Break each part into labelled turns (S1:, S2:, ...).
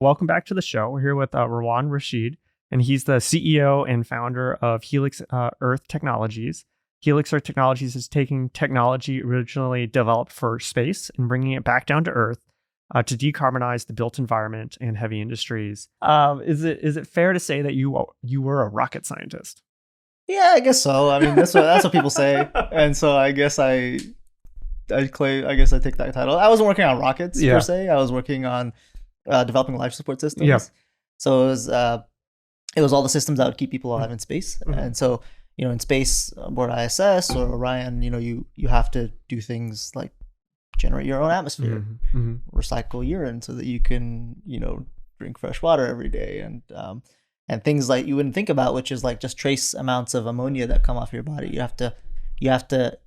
S1: Welcome back to the show. We're here with Rawand Rasheed, and he's the CEO and founder of Helix Earth Technologies. Helix Earth Technologies is taking technology originally developed for space and bringing it back down to Earth to decarbonize the built environment and heavy industries. Is it fair to say that you were a rocket scientist?
S2: Yeah, I guess so. I mean, that's what people say, and so I guess I claim. I guess I take that title. I wasn't working on rockets per se. I was working on developing life support systems.
S1: Yeah.
S2: So it was all the systems that would keep people alive in space.
S1: Mhm.
S2: And so, in space, aboard ISS or Orion, you have to do things like generate your own atmosphere, recycle urine so that you can, drink fresh water every day, and things like you wouldn't think about, which is like just trace amounts of ammonia that come off your body. You have to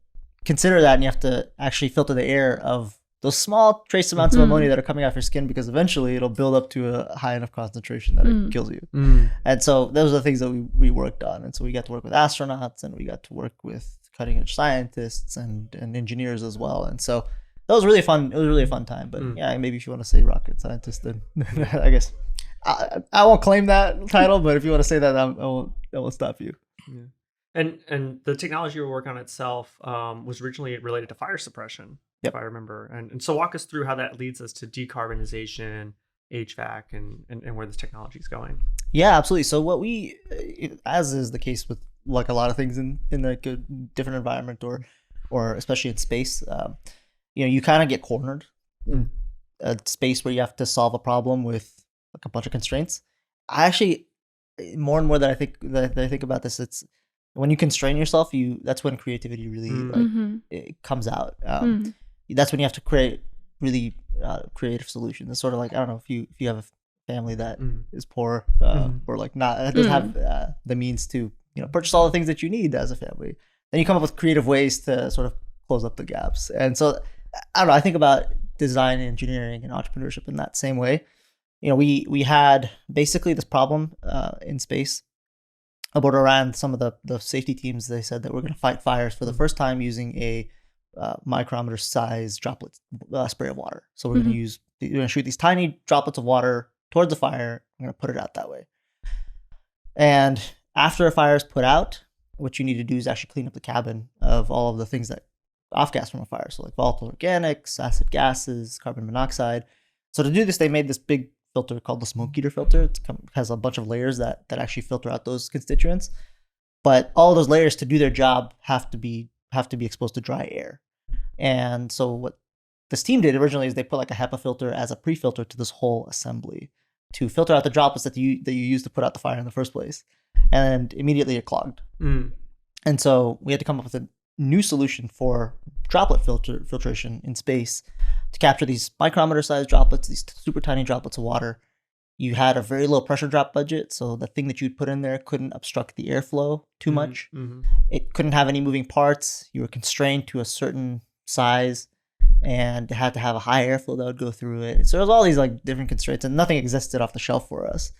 S2: consider that, and you have to actually filter the air of those small trace amounts of ammonia that are coming off your skin, because eventually it'll build up to a high enough concentration that it kills you. And so those are the things that we worked on. And so we got to work with astronauts, and we got to work with cutting edge scientists and engineers as well. And so that was really fun. It was really a fun time. But yeah, maybe if you want to say rocket scientist, then I guess I won't claim that title. But if you want to say that, I won't stop you.
S1: Yeah. And the technology you were working on itself was originally related to fire suppression, if I remember. And so walk us through how that leads us to decarbonization, HVAC, and where this technology is going.
S2: Yeah, absolutely. So what as is the case with like a lot of things in like a different environment or especially in space, you kind of get cornered in a space where you have to solve a problem with like a bunch of constraints. I actually, more and more that I think about this, it's when you constrain yourself, that's when creativity really it comes out. That's when you have to create really creative solutions. It's sort of like, I don't know, if you have a family that is poor or like not doesn't have the means to purchase all the things that you need as a family, then you come up with creative ways to sort of close up the gaps. And so I don't know, I think about design, engineering, and entrepreneurship in that same way. We had basically this problem in space. Aboard Orion, some of the safety teams, they said that we're going to fight fires for the first time using a micrometer size droplet spray of water. So we're going to shoot these tiny droplets of water towards the fire. I'm going to put it out that way. And after a fire is put out, what you need to do is actually clean up the cabin of all of the things that off gas from a fire. So like volatile organics, acid gases, carbon monoxide. So to do this, they made this big filter called the smoke eater filter. It has a bunch of layers that actually filter out those constituents. But all those layers, to do their job, have to be exposed to dry air. And so what this team did originally is they put like a HEPA filter as a pre-filter to this whole assembly to filter out the droplets that you use to put out the fire in the first place. And immediately it clogged. And so we had to come up with a new solution for droplet filtration in space to capture these micrometer-sized droplets, these super tiny droplets of water. You had a very low pressure drop budget, so the thing that you'd put in there couldn't obstruct the airflow too much. It couldn't have any moving parts. You were constrained to a certain size, and it had to have a high airflow that would go through it. So there was all these like different constraints, and nothing existed off the shelf for us.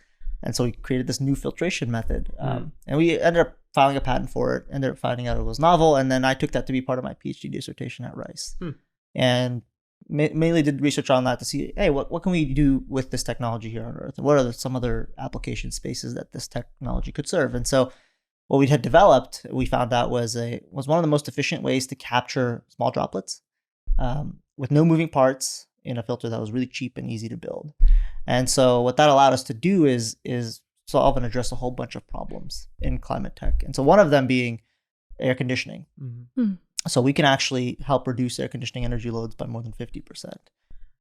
S2: And so we created this new filtration method, and we ended up filing a patent for it. Ended up finding out it was novel, and then I took that to be part of my PhD dissertation at Rice, and mainly did research on that to see, hey, what can we do with this technology here on Earth? What are some other application spaces that this technology could serve? And so what we had developed, we found out was one of the most efficient ways to capture small droplets with no moving parts in a filter that was really cheap and easy to build. And so what that allowed us to do is solve and address a whole bunch of problems in climate tech. And so one of them being air conditioning. So we can actually help reduce air conditioning energy loads by more than 50%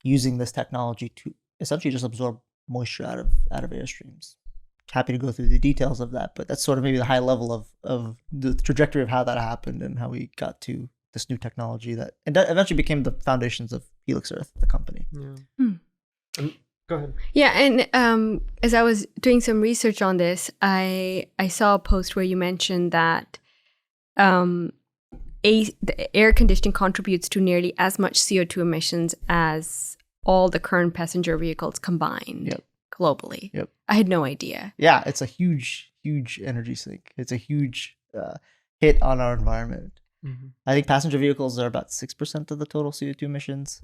S2: using this technology to essentially just absorb moisture out of air streams. Happy to go through the details of that, but that's sort of maybe the high level of the trajectory of how that happened and how we got to this new technology that eventually became the foundations of Helix Earth, the company.
S1: Go ahead.
S3: Yeah, and as I was doing some research on this, I saw a post where you mentioned that the air conditioning contributes to nearly as much CO2 emissions as all the current passenger vehicles combined globally. I had no idea.
S2: Yeah, it's a huge energy sink. It's a huge hit on our environment. I think passenger vehicles are about 6% of the total CO2 emissions.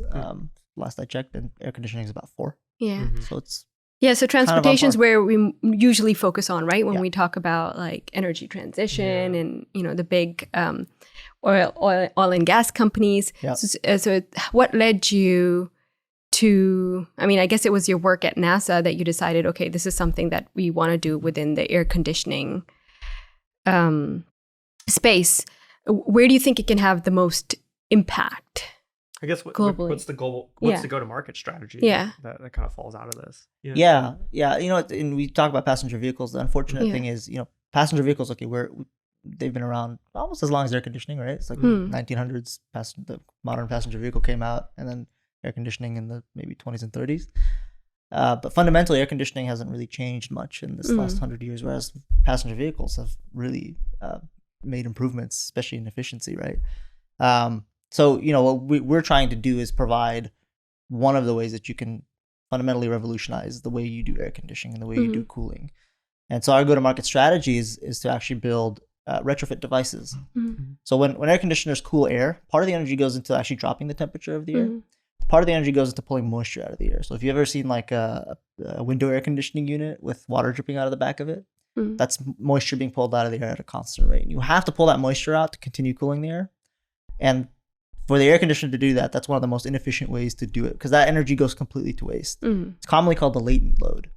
S2: Last I checked, and air conditioning is about 4%.
S3: Yeah.
S2: So it's
S3: Yeah, so transportation is
S2: par.
S3: where we usually focus on, right? When we talk about like energy transition and, you know, the big oil and gas companies.
S2: Yeah.
S3: So what led you to, I mean, I guess it was your work at NASA that you decided, okay, this is something that we want to do within the air conditioning space. Where do you think it can have the most impact?
S1: I guess
S3: globally?
S1: What's the goal? What's the go-to-market strategy?
S3: Yeah.
S1: That kind of falls out of this.
S2: Yeah. You know, and we talk about passenger vehicles. The unfortunate thing is, you know, passenger vehicles. Okay, they've been around almost as long as air conditioning, right? It's like 1900s. The modern passenger vehicle came out, and then air conditioning in the maybe 20s and 30s. But fundamentally, air conditioning hasn't really changed much in this last 100 years, whereas passenger vehicles have really made improvements, especially in efficiency, right? So, you know, what we're trying to do is provide one of the ways that you can fundamentally revolutionize the way you do air conditioning and the way you do cooling. And so our go-to-market strategy is to actually build retrofit devices. So when air conditioners cool air, part of the energy goes into actually dropping the temperature of the air. Part of the energy goes into pulling moisture out of the air. So if you've ever seen like a window air conditioning unit with water dripping out of the back of it, that's moisture being pulled out of the air at a constant rate. And you have to pull that moisture out to continue cooling the air. And for the air conditioner to do that, that's one of the most inefficient ways to do it because that energy goes completely to waste. It's commonly called the latent load.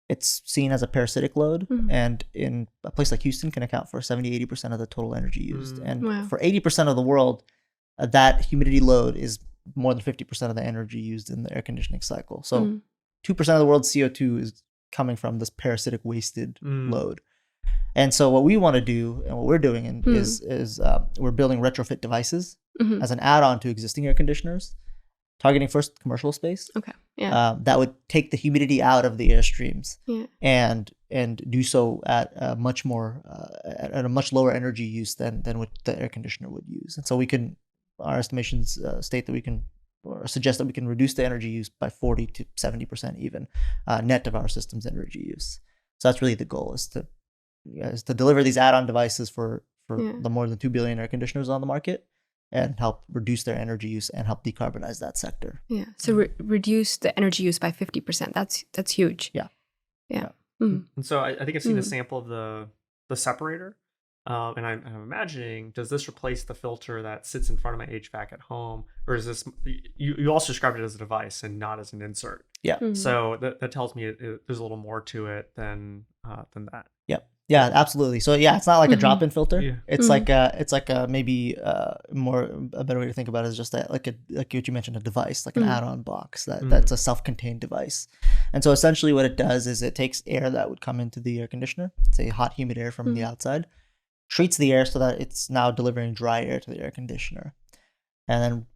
S2: It's seen as a parasitic load, and in a place like Houston can account for 70-80% of the total energy used. And for 80% of the world, that humidity load is more than 50% of the energy used in the air conditioning cycle. So 2% of the world's CO2 is coming from this parasitic wasted load. And so what we want to do and what we're doing is we're building retrofit devices as an add-on to existing air conditioners, targeting first commercial space.
S3: Okay. Yeah.
S2: That would take the humidity out of the air streams and do so at a much more at a much lower energy use than what the air conditioner would use. And so our estimations state that we can or suggest that we can reduce the energy use by 40 to 70% even net of our system's energy use. So that's really the goal is to deliver these add-on devices for the more than 2 billion air conditioners on the market and help reduce their energy use and help decarbonize that sector.
S3: Yeah. So reduce the energy use by 50%. That's huge.
S2: Yeah.
S1: And so I think I've seen a sample of the separator. And I'm imagining, does this replace the filter that sits in front of my HVAC at home? Or is this, you also described it as a device and not as an insert. Yeah. So that tells me there's a little more to it than that.
S2: Yep. Yeah, absolutely. So yeah, it's not like a drop-in filter. Yeah. It's like a maybe a better way to think about it is just like what you mentioned, a device, like an add-on box that's a self-contained device. And so essentially what it does is it takes air that would come into the air conditioner, say hot, humid air from the outside, treats the air so that it's now delivering dry air to the air conditioner, and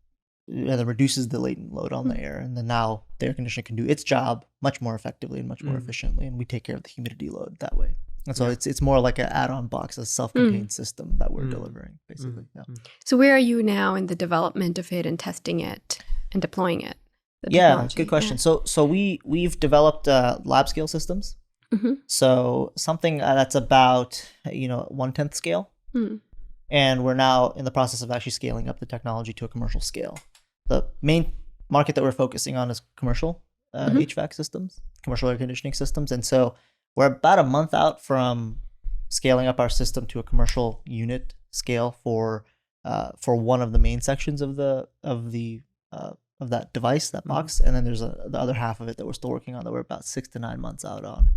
S2: then reduces the latent load on the air. And then now the air conditioner can do its job much more effectively and much more efficiently, and we take care of the humidity load that way. And so it's more like an add-on box, a self-contained system that we're delivering, basically. Yeah.
S3: So where are you now in the development of it and testing it and deploying it?
S2: Yeah, good question. Yeah. So we've developed lab scale systems. So something that's about 1/10 scale, and we're now in the process of actually scaling up the technology to a commercial scale. The main market that we're focusing on is commercial HVAC systems, commercial air conditioning systems, and so we're about a month out from scaling up our system to a commercial unit scale for one of the main sections of that device, that box, and then there's the other half of it that we're still working on that we're about 6 to 9 months out on.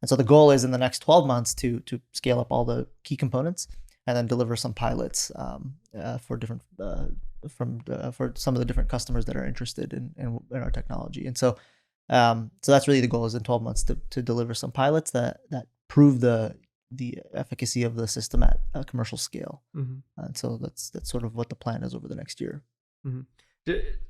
S2: And so the goal is in the next 12 months to scale up all the key components and then deliver some pilots for different for some of the different customers that are interested in our technology. And so that's really the goal, is in 12 months to deliver some pilots that prove the efficacy of the system at a commercial scale. And so that's sort of what the plan is over the next year.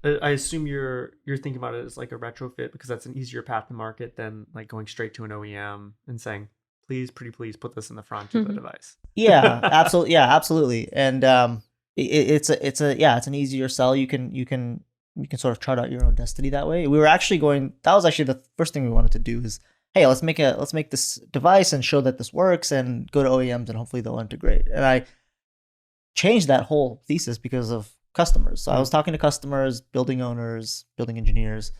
S1: I assume you're thinking about it as like a retrofit because that's an easier path to market than like going straight to an OEM and saying, please, pretty please put this in the front of the device.
S2: Yeah, absolutely. Yeah, absolutely. And it's an easier sell. You can sort of chart out your own destiny that way. That was actually the first thing we wanted to do is, hey, let's make this device and show that this works and go to OEMs and hopefully they'll integrate. And I changed that whole thesis because of customers. So I was talking to customers, building owners, building engineers,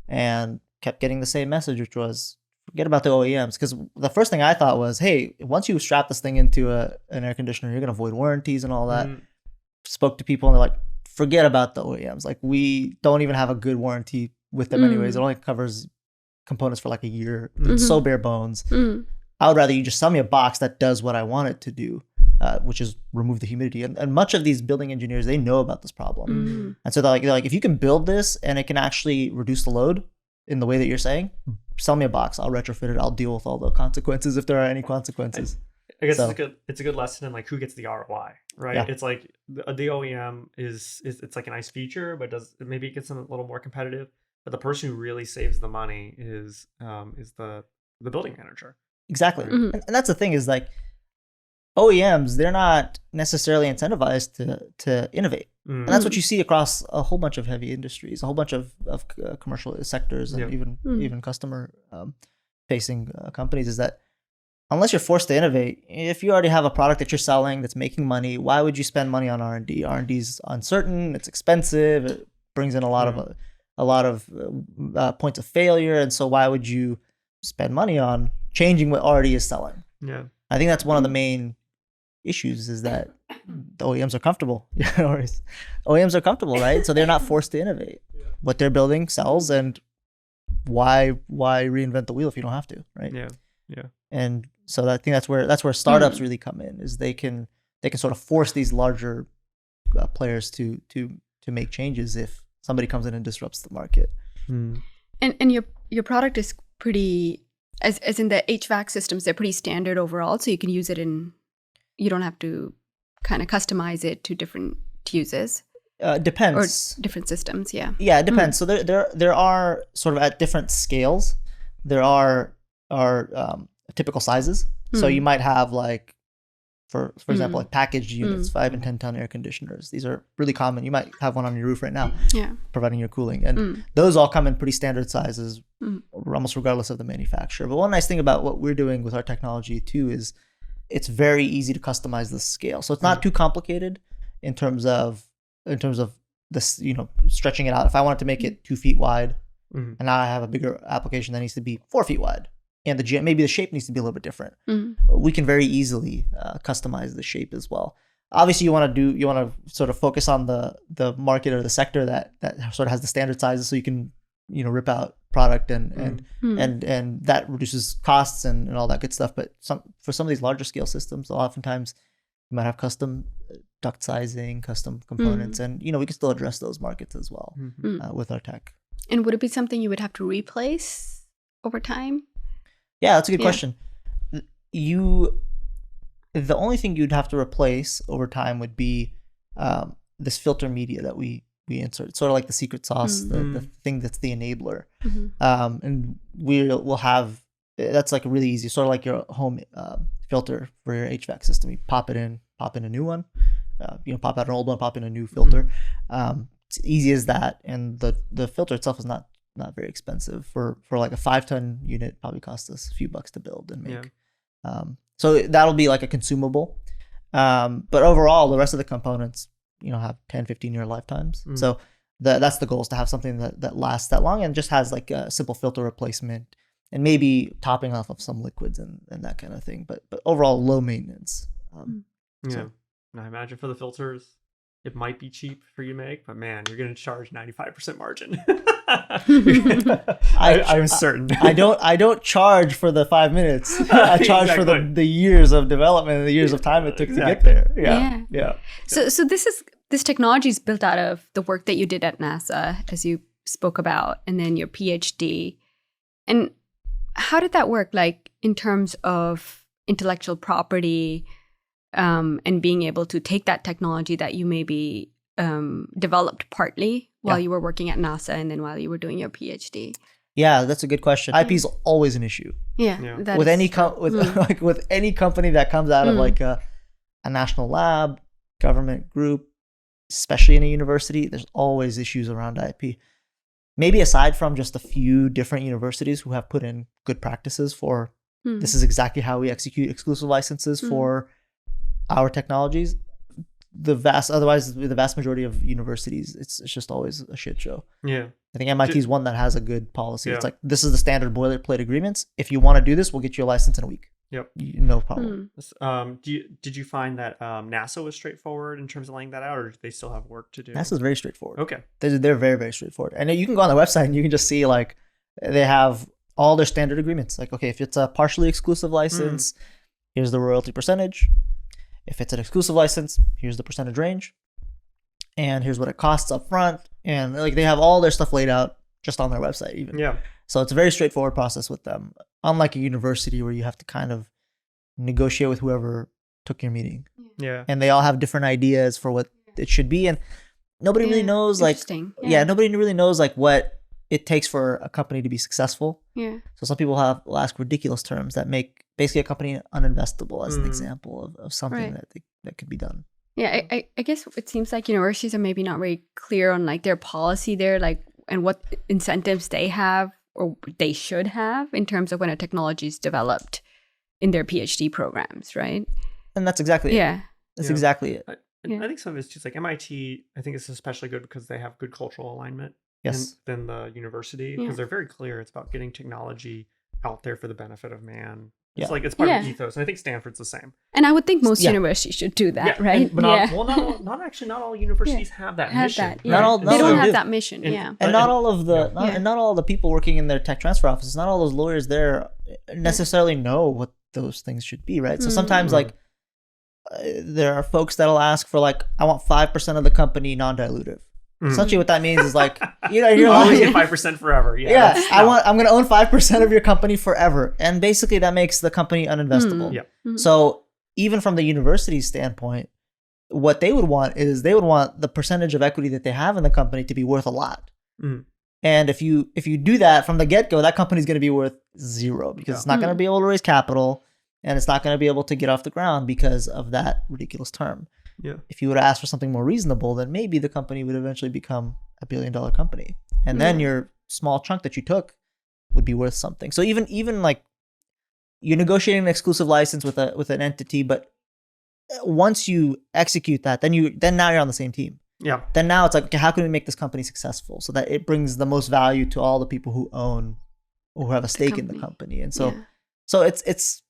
S2: and kept getting the same message, which was forget about the OEMs. Because the first thing I thought was, hey, once you strap this thing into an air conditioner, you're going to avoid warranties and all that. Spoke to people and they're like, forget about the OEMs. Like, we don't even have a good warranty with them anyways. It only covers components for like a year. It's so bare bones. I would rather you just sell me a box that does what I want it to do, which is remove the humidity. And much of these building engineers, they know about this problem. And so they're like, if you can build this and it can actually reduce the load in the way that you're saying, sell me a box. I'll retrofit it. I'll deal with all the consequences if there are any consequences.
S1: I guess it's a good lesson in like who gets the ROI, right? Yeah. It's like the OEM is it's like a nice feature, but maybe it gets them a little more competitive. But the person who really saves the money is the building manager.
S2: Exactly. And that's the thing is like OEMs, they're not necessarily incentivized to innovate. And that's what you see across a whole bunch of heavy industries, a whole bunch of commercial sectors, and even customer facing companies, is that unless you're forced to innovate, if you already have a product that you're selling that's making money, why would you spend money on R&D? R&D is uncertain, it's expensive, it brings in a lot of points of failure, and so why would you spend money on changing what already is selling?
S1: Yeah,
S2: I think that's one of the main issues, is that the OEMs are comfortable. OEMs are comfortable, right? So they're not forced to innovate. What they're building sells, and why reinvent the wheel if you don't have to, right?
S1: Yeah.
S2: And so I think that's where startups really come in, is they can sort of force these larger players to make changes if somebody comes in and disrupts the market.
S3: And your product is pretty, as in the HVAC systems, they're pretty standard overall, so you can use it you don't have to kind of customize it to different uses.
S2: Depends.
S3: Or different systems, yeah.
S2: Yeah, it depends. So there are sort of at different scales, there are typical sizes. So you might have like, for example, like packaged units, 5 and 10 ton air conditioners. These are really common. You might have one on your roof right now, providing your cooling. And those all come in pretty standard sizes, almost regardless of the manufacturer. But one nice thing about what we're doing with our technology too is it's very easy to customize the scale. So it's not too complicated in terms of this, stretching it out. If I wanted to make it 2 feet wide, and now I have a bigger application that needs to be 4 feet wide, and maybe the shape needs to be a little bit different, we can very easily customize the shape as well. Obviously, you want to sort of focus on the market or the sector that sort of has the standard sizes, so you can rip out product and that reduces costs and all that good stuff. But for some of these larger scale systems, oftentimes you might have custom duct sizing, custom components, and we can still address those markets as well with our tech.
S3: And would it be something you would have to replace over time?
S2: Yeah, that's a good question. The only thing you'd have to replace over time would be this filter media that we insert. It's sort of like the secret sauce, the thing that's the enabler. And we'll have, that's like really easy, sort of like your home filter for your HVAC system. You pop in a new one, pop out an old one, pop in a new filter. It's easy as that. And the filter itself is not very expensive. For like a 5-ton unit, probably costs us a few bucks to build and make. So that'll be like a consumable. But overall, the rest of the components, have 10, 15-year lifetimes. So that's the goal, is to have something that lasts that long and just has like a simple filter replacement and maybe topping off of some liquids and that kind of thing. But overall, low maintenance.
S1: So. Now, I imagine for the filters, it might be cheap for you to make, but man, you're going to charge 95% margin. I'm certain.
S2: I don't charge for the 5 minutes. I charge for the years of development and the years of time it took to get there. Yeah.
S3: So this technology is built out of the work that you did at NASA, as you spoke about, and then your PhD. And how did that work, like in terms of intellectual property, and being able to take that technology that you maybe developed partly while you were working at NASA and then while you were doing your PhD?
S2: Yeah, that's a good question. IP is always an issue. With any with any company that comes out of like a national lab, government group, especially in a university, there's always issues around IP. Maybe aside from just a few different universities who have put in good practices for this is exactly how we execute exclusive licenses for our technologies, the vast majority of universities, it's just always a shit show.
S1: Yeah.
S2: I think MIT is one that has a good policy.
S1: Yeah.
S2: It's like, this is the standard boilerplate agreements. If you want to do this, we'll get you a license in a week.
S1: Yep.
S2: No problem.
S1: Did you find that NASA was straightforward in terms of laying that out, or do they still have work to do?
S2: NASA's very straightforward.
S1: Okay.
S2: They're very, very straightforward. And you can go on their website and you can just see like they have all their standard agreements. Like, okay, if it's a partially exclusive license, here's the royalty percentage. If it's an exclusive license, here's the percentage range. And here's what it costs up front. And like they have all their stuff laid out just on their website even.
S1: Yeah.
S2: So it's a very straightforward process with them. Unlike a university where you have to kind of negotiate with whoever took your meeting.
S1: Yeah.
S2: And they all have different ideas for what it should be. And nobody really knows like, nobody really knows like what it takes for a company to be successful.
S3: Yeah.
S2: So some people will ask ridiculous terms that make basically a company uninvestable as an example of something that could be done.
S3: Yeah, I guess it seems like universities are maybe not very clear on like their policy there, like, and what incentives they have or they should have in terms of when a technology is developed in their PhD programs, right?
S2: And that's exactly
S3: it.
S2: That's exactly it.
S1: I think some of it's just like MIT, I think it's especially good because they have good cultural alignment than the university, because they're very clear. It's about getting technology out there for the benefit of man. It's like, it's part of the ethos. And I think Stanford's the same.
S3: And I would think most universities should do that, right?
S1: But not all universities have that mission.
S3: They don't have that mission.
S2: And not all of the people working in their tech transfer offices, not all those lawyers there necessarily know what those things should be, right? So sometimes like there are folks that'll ask for like, I want 5% of the company non-dilutive. Essentially what that means is like, you're
S1: always get 5% forever.
S2: I'm going to own 5% of your company forever. And basically that makes the company uninvestable. So even from the university's standpoint, what they would want is the percentage of equity that they have in the company to be worth a lot. And if you do that from the get-go, that company's going to be worth zero because it's not going to be able to raise capital and it's not going to be able to get off the ground because of that ridiculous term.
S1: Yeah.
S2: If you would ask for something more reasonable, then maybe the company would eventually become $1 billion company. And then your small chunk that you took would be worth something. So even like you're negotiating an exclusive license with an entity, but once you execute that, then now you're on the same team.
S1: Yeah.
S2: Then now it's like, okay, how can we make this company successful so that it brings the most value to all the people who own or who have a stake in the company? And so it's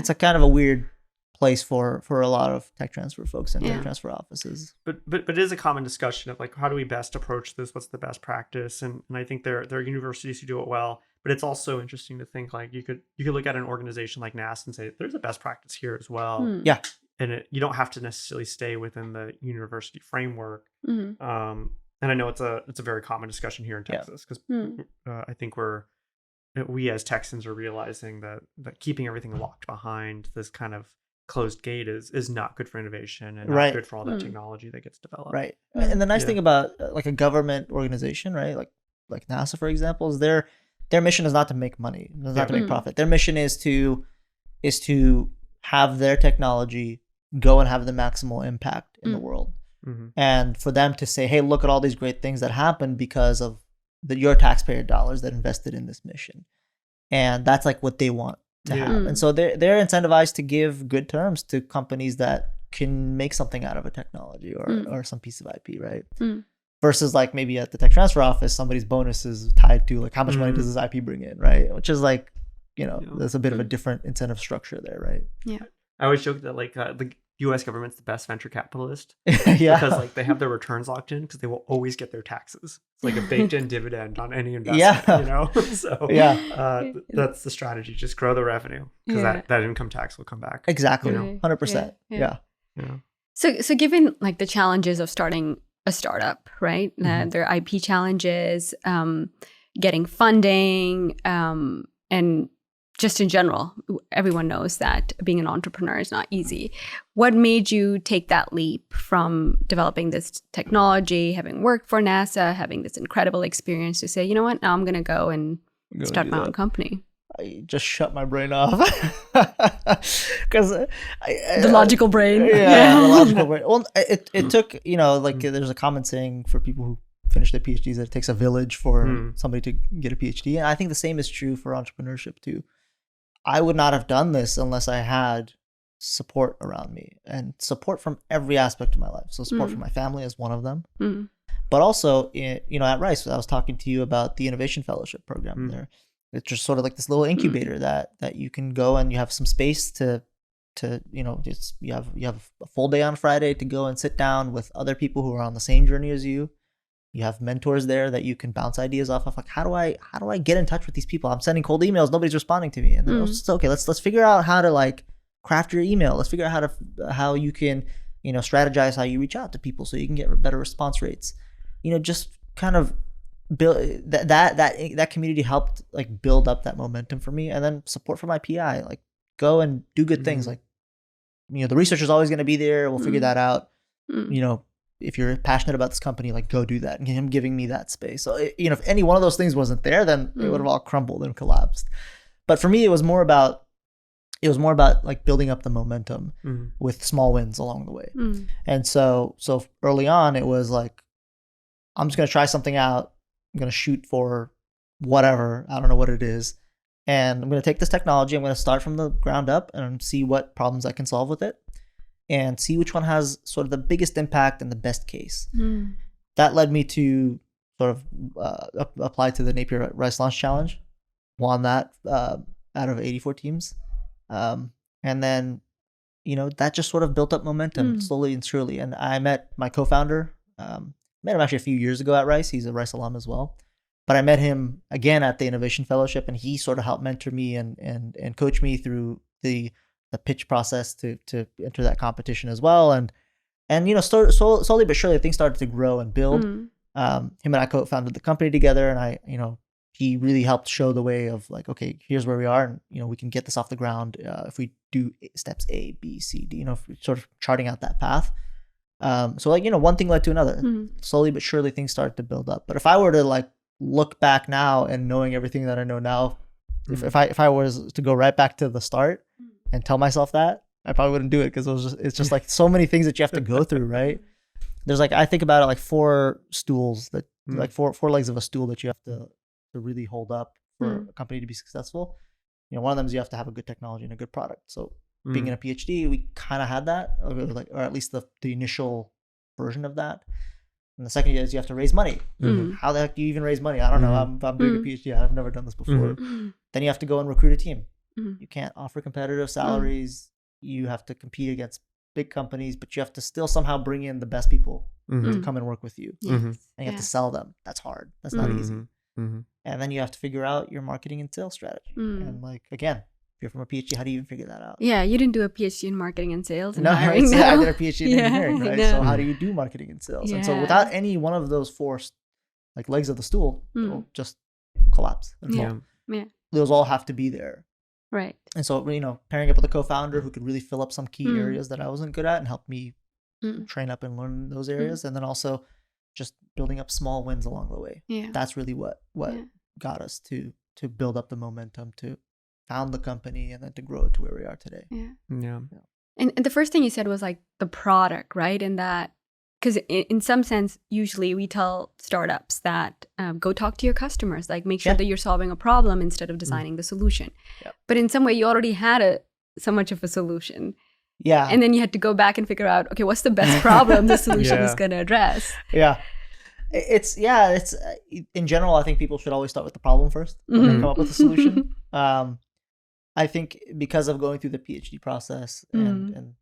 S2: a kind of a weird place for a lot of tech transfer folks and tech transfer offices.
S1: But it is a common discussion of like, how do we best approach this? What's the best practice? And I think there are universities who do it well, but it's also interesting to think like you could look at an organization like NASA and say there's a best practice here as well.
S2: Yeah.
S1: And you don't have to necessarily stay within the university framework. And I know it's a very common discussion here in Texas because I think we as Texans are realizing that keeping everything locked behind this kind of closed gate is not good for innovation and not good for all that technology that gets developed.
S2: Right. And the nice thing about like a government organization, right? Like NASA, for example, is their mission is not to make money, it's not to make profit. Their mission is to have their technology go and have the maximal impact in the world. And for them to say, hey, look at all these great things that happened because of your taxpayer dollars that invested in this mission. And that's like what they want to have. And so they're incentivized to give good terms to companies that can make something out of a technology or some piece of IP, right? Versus like maybe at the tech transfer office, somebody's bonus is tied to like how much money does this IP bring in, right? Which is like, there's a bit of a different incentive structure there, right?
S3: Yeah.
S1: I always joke that like the U.S. government's the best venture capitalist
S2: because
S1: like they have their returns locked in because they will always get their taxes. It's like a baked-in dividend on any investment, So that's the strategy. Just grow the revenue because that income tax will come back.
S2: Exactly, 100%. Yeah.
S3: So given like the challenges of starting a startup, right? There are IP challenges, getting funding, and just in general, everyone knows that being an entrepreneur is not easy. What made you take that leap from developing this technology, having worked for NASA, having this incredible experience to say, you know what, now I'm going to go and start my own company?
S2: I just shut my brain off because
S3: the logical brain.
S2: The logical brain. Well, it took, there's a common saying for people who finish their PhDs that it takes a village for somebody to get a PhD. And I think the same is true for entrepreneurship too. I would not have done this unless I had support around me, and support from every aspect of my life. So support from my family is one of them. But also, at Rice, I was talking to you about the Innovation Fellowship program there. It's just sort of like this little incubator that you can go, and you have some space to you have a full day on Friday to go and sit down with other people who are on the same journey as you. You have mentors there that you can bounce ideas off of. Like, how do I get in touch with these people? I'm sending cold emails, nobody's responding to me. And then it's okay, let's figure out how to like craft your email. Let's figure out how you can, strategize how you reach out to people so you can get better response rates. Just kind of build that community helped like build up that momentum for me. And then support from my PI, like go and do good things. Like, the research is always going to be there. We'll figure that out. If you're passionate about this company, like go do that. And him giving me that space. So, if any one of those things wasn't there, then it would have all crumbled and collapsed. But for me, it was more about like building up the momentum with small wins along the way. And so early on, it was like, I'm just going to try something out. I'm going to shoot for whatever. I don't know what it is. And I'm going to take this technology. I'm going to start from the ground up and see what problems I can solve with it, and see which one has sort of the biggest impact and the best case. That led me to sort of apply to the Napier Rice Launch Challenge. Won that out of 84 teams. And then, that just sort of built up momentum slowly and surely. And I met my co-founder, met him actually a few years ago at Rice. He's a Rice alum as well. But I met him again at the Innovation Fellowship, and he sort of helped mentor me and coach me through the pitch process to enter that competition as well. And slowly but surely things started to grow and build. Him and I co-founded the company together, and he really helped show the way of like, okay, here's where we are, and we can get this off the ground if we do steps A, B, C, D. Sort of charting out that path. So like one thing led to another. Slowly but surely things started to build up. But if I were to like look back now and knowing everything that I know now, if I was to go right back to the start and tell myself that, I probably wouldn't do it, because it's just like so many things that you have to go through, right? There's like, I think about it like 4 stools that like four legs of a stool that you have to really hold up for a company to be successful. One of them is you have to have a good technology and a good product. So being in a PhD, we kind of had that, or at least the initial version of that. And the second is you have to raise money. How the heck do you even raise money? I don't know. I'm doing a PhD. I've never done this before. Then you have to go and recruit a team. You can't offer competitive salaries. You have to compete against big companies, but you have to still somehow bring in the best people to come and work with you. And you have to sell them. That's hard. That's not easy. And then you have to figure out your marketing and sales strategy. And like, again, if you're from a PhD, how do you even figure that out?
S3: Yeah, you didn't do a PhD in marketing and sales. And
S2: no,
S3: hiring,
S2: no, I did a PhD in engineering, right?
S3: No.
S2: So how do you do marketing and sales? And so without any one of those 4 like legs of the stool, it'll just collapse and fall. Those all have to be there.
S3: Right.
S2: And so, pairing up with a co-founder who could really fill up some key areas that I wasn't good at and help me train up and learn those areas. And then also just building up small wins along the way. That's really what got us to build up the momentum to found the company and then to grow it to where we are today.
S3: And the first thing you said was like the product, right? And that, because in some sense, usually we tell startups that go talk to your customers, like make sure that you're solving a problem instead of designing the solution. But in some way, you already had so much of a solution. And then you had to go back and figure out, okay, what's the best problem the solution is going to address?
S2: It's in general, I think people should always start with the problem first and then come up with a solution. I think because of going through the PhD process and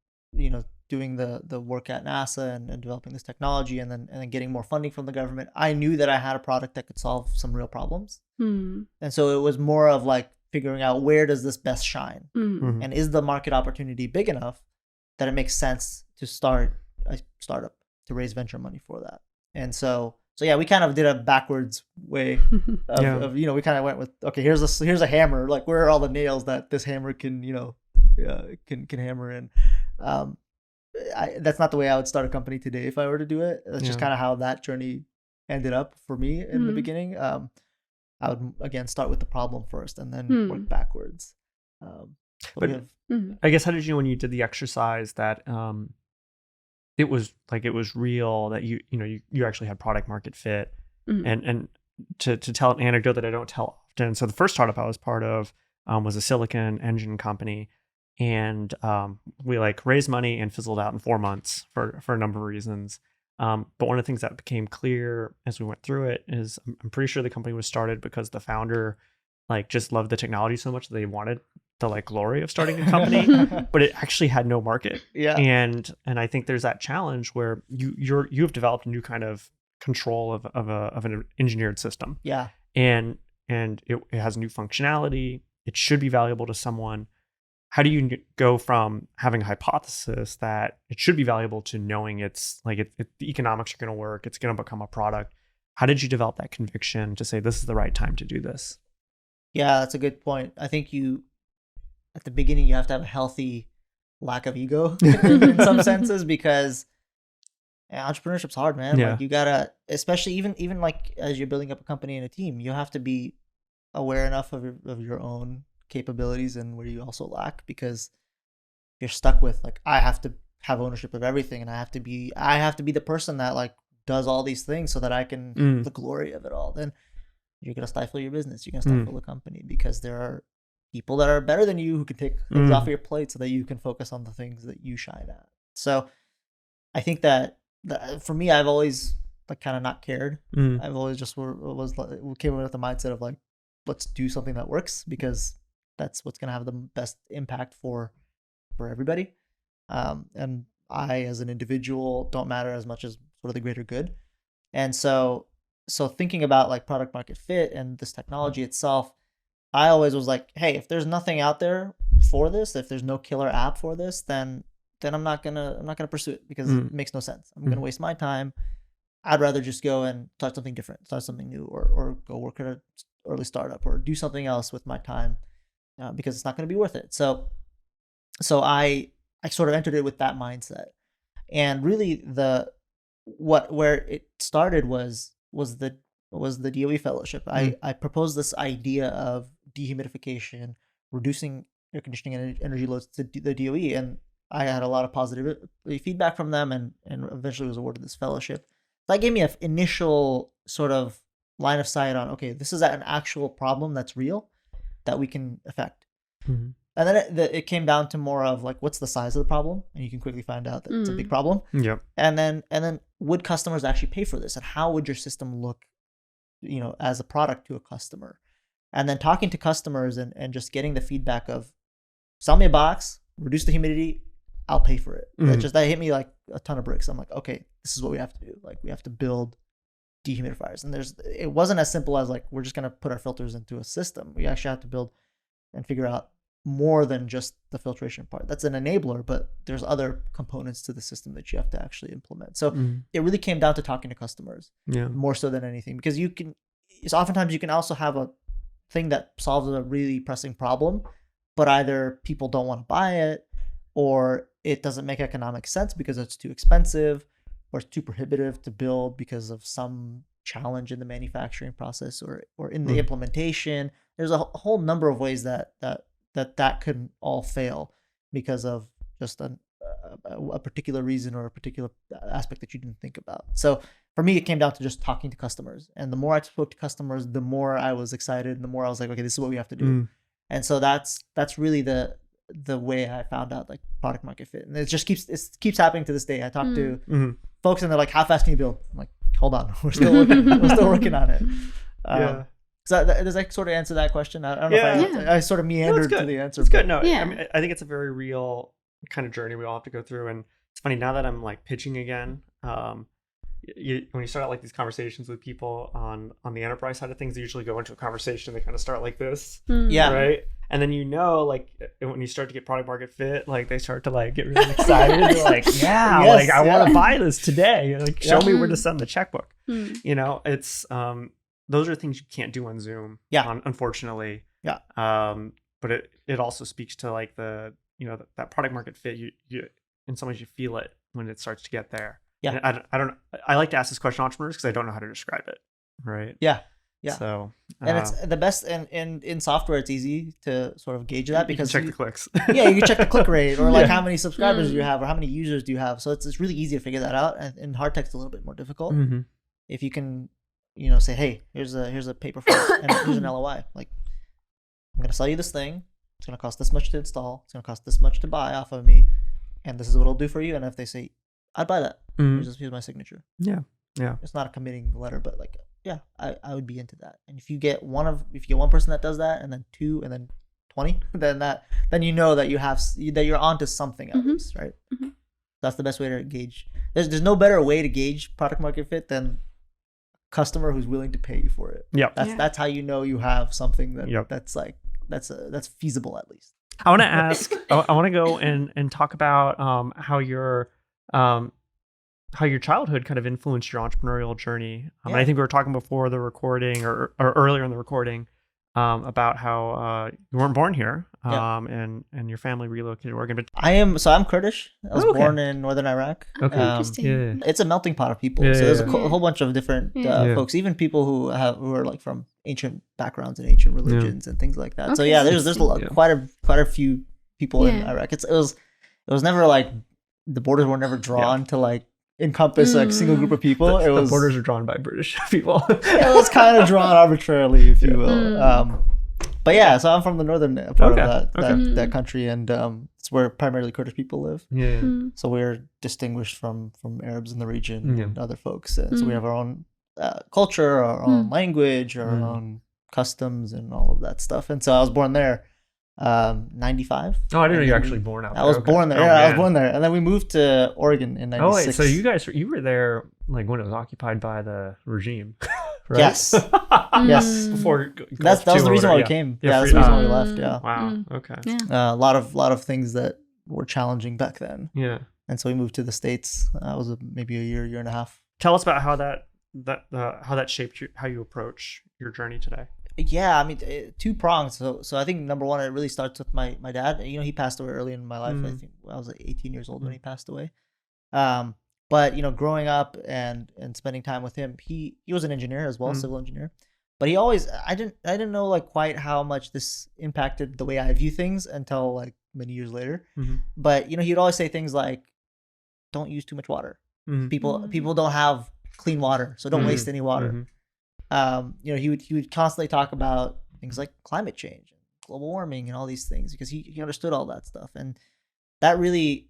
S2: doing the work at NASA and developing this technology and then getting more funding from the government, I knew that I had a product that could solve some real problems. And so it was more of like figuring out, where does this best shine? And is the market opportunity big enough that it makes sense to start a startup, to raise venture money for that? And so we kind of did a backwards way of we kind of went with, okay, here's a hammer, like where are all the nails that this hammer can can hammer in. That's not the way I would start a company today if I were to do it. That's just kind of how that journey ended up for me in the beginning. I would again start with the problem first and then work backwards.
S1: I guess, how did you know when you did the exercise that it was real, that you actually had product market fit? And to tell an anecdote that I don't tell often. So the first startup I was part of was a silicon engine company, and we like raised money and fizzled out in 4 months for a number of reasons. But one of the things that became clear as we went through it is I'm pretty sure the company was started because the founder like just loved the technology so much that they wanted the like glory of starting a company, but it actually had no market.
S2: Yeah.
S1: And I think there's that challenge where you have developed a new kind of control of an engineered system.
S2: Yeah.
S1: And it has new functionality. It should be valuable to someone. How do you go from having a hypothesis that it should be valuable to knowing it's like the economics are going to work, it's going to become a product? How did you develop that conviction to say this is the right time to do this?
S2: Yeah, that's a good point. I think at the beginning, you have to have a healthy lack of ego in some senses, because entrepreneurship's hard, man.
S1: Yeah.
S2: Like you gotta, especially even like as you're building up a company and a team, you have to be aware enough of your own capabilities and where you also lack, because you're stuck with like, I have to have ownership of everything, and I have to be the person that like does all these things so that I can the glory of it all. Then you're gonna stifle your business. You're gonna stifle the company, because there are people that are better than you who can take things off your plate so that you can focus on the things that you shine at. So I think that for me, I've always like kind of not cared. I've always just came up with the mindset of like, let's do something that works, because that's what's gonna have the best impact for everybody. And I, as an individual, don't matter as much as sort of the greater good. And so thinking about like product market fit and this technology itself, I always was like, hey, if there's nothing out there for this, if there's no killer app for this, then I'm not gonna pursue it, because it makes no sense. I'm gonna waste my time. I'd rather just go and start something different, start something new, or go work at an early startup, or do something else with my time, because it's not gonna be worth it. So I sort of entered it with that mindset, and really where it started was the DOE fellowship. I proposed this idea of dehumidification, reducing air conditioning and energy loads to the DOE, and I had a lot of positive feedback from them, and eventually was awarded this fellowship. That gave me an initial sort of line of sight on, okay, this is an actual problem that's real that we can affect. And then it came down to more of like, what's the size of the problem, and you can quickly find out that it's a big problem.
S1: Yep.
S2: And then would customers actually pay for this, and how would your system look, as a product to a customer? And then talking to customers and just getting the feedback of, sell me a box, reduce the humidity, I'll pay for it. That hit me like a ton of bricks. I'm like, okay, this is what we have to do. Like, we have to build dehumidifiers, and it wasn't as simple as like, we're just gonna put our filters into a system. We actually have to build and figure out more than just the filtration part. That's an enabler, but there's other components to the system that you have to actually implement. So it really came down to talking to customers, more so than anything, because oftentimes you can also have a thing that solves a really pressing problem, but either people don't want to buy it, or it doesn't make economic sense because it's too expensive, or it's too prohibitive to build because of some challenge in the manufacturing process or in the implementation. There's a whole number of ways that could all fail because of just a particular reason or a particular aspect that you didn't think about. So for me, it came down to just talking to customers, and the more I spoke to customers, the more I was excited, and the more I was like, okay, this is what we have to do. And so that's really the way I found out like product market fit, and it keeps happening to this day. I talk to folks, and they're like, how fast can you build? I'm like, hold on, we're still working on it. So does that sort of answer that question? I don't know if I sort of meandered to the answer.
S1: It's good. No, I mean, I think it's a very real kind of journey we all have to go through. And it's funny, now that I'm like pitching again, when you start out like these conversations with people on the enterprise side of things, they usually go into a conversation, they kind of start like this. Right. And then like when you start to get product market fit, like they start to like get really excited. They're like, I want to buy this today. Like, show me where to send the checkbook. It's those are things you can't do on Zoom. Unfortunately. But it also speaks to like the that product market fit. You in some ways you feel it when it starts to get there. And I like to ask this question to entrepreneurs because I don't know how to describe it. Right. So,
S2: and it's the best, and in software, it's easy to sort of gauge that because
S1: you can check the clicks.
S2: You can check the click rate, or like how many subscribers do you have, or how many users do you have. So it's really easy to figure that out. And in hard tech's a little bit more difficult. If you can, say, hey, here's a paper for it, and here's an LOI. Like, I'm gonna sell you this thing. it's going to cost this much to install, it's going to cost this much to buy off of me, and this is what it'll do for you. And if they say, I'd buy that, here's my signature.
S1: Yeah.
S2: It's not a committing letter, but like, yeah, I would be into that. And if you get one person that does that, and then 2, and then 20, then you know that you're onto something at least, right? That's the best way to gauge. There's no better way to gauge product market fit than customer who's willing to pay you for it. That's how you know you have something that's feasible at least.
S1: I want to ask. I want to go and talk about how your childhood kind of influenced your entrepreneurial journey. And I think we were talking before the recording or earlier in the recording about how you weren't born here, and your family relocated to Oregon. But
S2: I'm Kurdish. I was born in northern Iraq.
S1: Okay,
S3: interesting.
S2: It's a melting pot of people. So there's a whole bunch of different folks, even people who are like from ancient backgrounds and ancient religions and things like that. So there's quite a few people in Iraq. It was never like the borders were never drawn to like encompass a single group of people.
S1: The borders are drawn by British people.
S2: It was kind of drawn arbitrarily, if you will. But yeah, so I'm from the northern part of that country, and it's where primarily Kurdish people live. So we're distinguished from Arabs in the region and other folks. So we have our own culture, our own language, our own customs, and all of that stuff. And so I was born there. 95.
S1: Oh, I didn't know you were actually born out there.
S2: I was born there. I was born there, and then we moved to Oregon in 96.
S1: Oh, wait, so you were there like when it was occupied by the regime, right?
S2: Yes. Yes.
S1: Before
S2: that was the reason why we came. That's the reason why we left. Yeah.
S1: Wow. Okay.
S2: A lot of things that were challenging back then.
S1: Yeah.
S2: And so we moved to the States. It was maybe a year and a half.
S1: Tell us about how that shaped how you approach your journey today.
S2: Yeah, I mean, 2 prongs. So I think number one, it really starts with my dad. He passed away early in my life. I think I was like 18 years old when he passed away. But growing up and spending time with him, he was an engineer as well, civil engineer. But he always, I didn't know like quite how much this impacted the way I view things until like many years later. But he'd always say things like, "Don't use too much water. People don't have clean water, so don't waste any water." He would constantly talk about things like climate change and global warming and all these things because he understood all that stuff. And that really,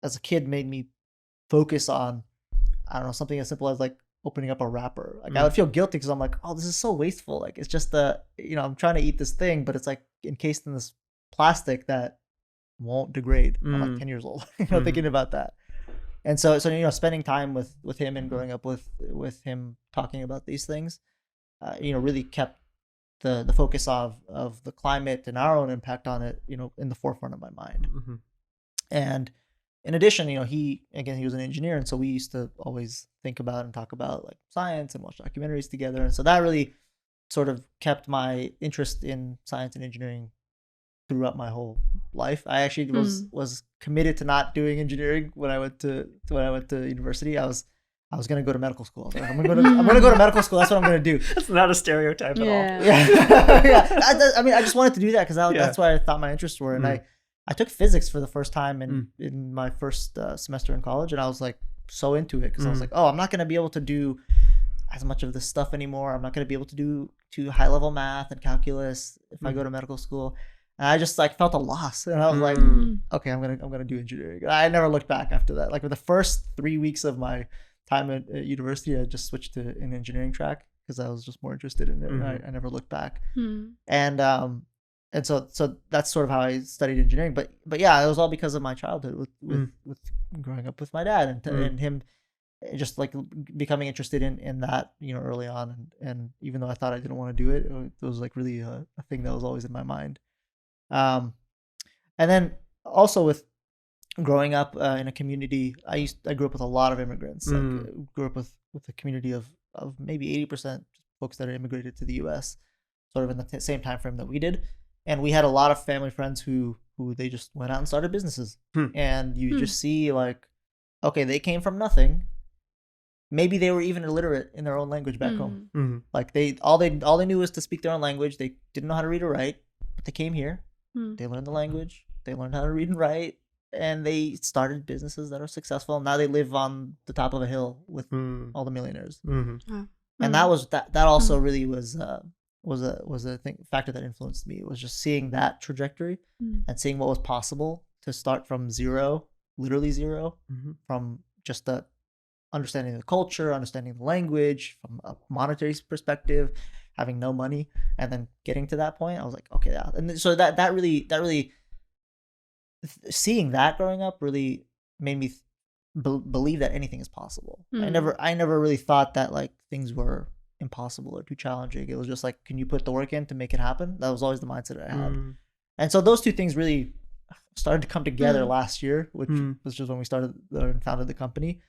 S2: as a kid, made me focus on, I don't know, something as simple as like opening up a wrapper. Like I would feel guilty because I'm like, oh, this is so wasteful. Like it's just I'm trying to eat this thing, but it's like encased in this plastic that won't degrade. I'm like 10 years old, thinking about that. And so spending time with him and growing up with him talking about these things, really kept the focus of the climate and our own impact on it, in the forefront of my mind. And in addition, he was an engineer, and so we used to always think about and talk about like science and watch documentaries together. And so that really sort of kept my interest in science and engineering throughout my whole life. I actually was committed to not doing engineering when I went to university. I was going to go to medical school. I was like, I'm going to go to medical school. That's what I'm going to do.
S1: That's not a stereotype at all.
S2: Yeah. I just wanted to do that because that's where I thought my interests were. And I took physics for the first time in my first semester in college, and I was like so into it because I was like, oh, I'm not going to be able to do as much of this stuff anymore. I'm not going to be able to do too high level math and calculus if I go to medical school. And I just like felt a loss, and I was like, okay, I'm gonna do engineering. I never looked back after that. Like with the first 3 weeks of my time at university, I just switched to an engineering track because I was just more interested in it. And I never looked back. And so that's sort of how I studied engineering. But yeah, it was all because of my childhood with growing up with my dad and him just like becoming interested in that early on. And even though I thought I didn't want to do it, it was like really a thing that was always in my mind. And then also with growing up in a community, I grew up with a lot of immigrants. Like, grew up with a community of maybe 80% folks that are immigrated to the U.S. sort of in the same time frame that we did, and we had a lot of family friends who they just went out and started businesses, and you just see like, okay, they came from nothing. Maybe they were even illiterate in their own language back home. Like all they knew was to speak their own language. They didn't know how to read or write, but they came here. They learned the language. They learned how to read and write, and they started businesses that are successful. Now they live on the top of a hill with all the millionaires. And that also really was factor that influenced me. It was just seeing that trajectory and seeing what was possible to start from zero, literally zero, from just the understanding the culture, understanding the language, from a monetary perspective, having no money, and then getting to that point. I was like, okay, yeah. And so that really seeing that growing up really made me believe that anything is possible. I never really thought that like things were impossible or too challenging. It was just like, can you put the work in to make it happen? That was always the mindset I had. And so those two things really started to come together last year, which was just when we started and founded the company.